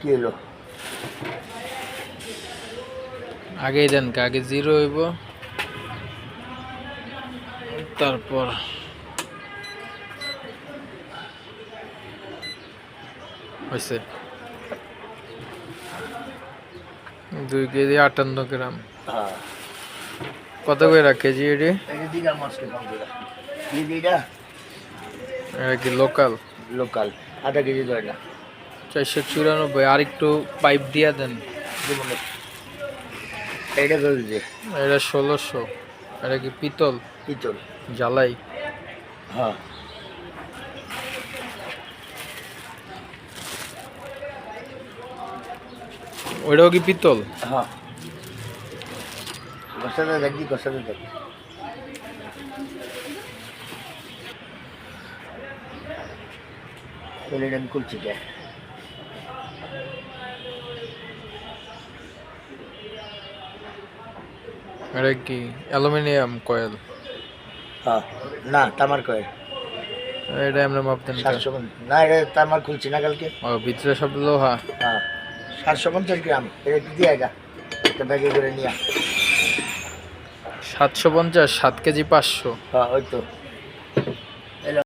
কি হলো আগেই দেন আগে 0 হইব তারপর হইছে 2 কেজি 58 গ্রাম। হ্যাঁ কত করে কেজি এটি? এই দিঘা মাছকে কম করে দিয়ে দিটা এটা কি লোকাল? লোকাল আধা কেজি ধরে না 494। আর একটু পাইপ দিয়া দেন। এইটা করে দিয়ে এটা 1600। এটা কি পিতল? পিতল জ্বালাই? হ্যাঁ ওইটাও কি পিতল? হ্যাঁ কষাতে দেখি কষাতে দেখি এটা আমি খুলছি কে এটা কি অ্যালুমিনিয়াম কয়েল? হ্যাঁ না তামার কয়েল এটা আমরা মাপ দেন 750 না এটা তামার খুলছি না কালকে ও ভিতরে সব লোহা। হ্যাঁ 750 গ্রাম এটা দিয়ে আগা একটা ব্যাগে করে নিয়ে 750 7 কেজি 500। হ্যাঁ ওই তো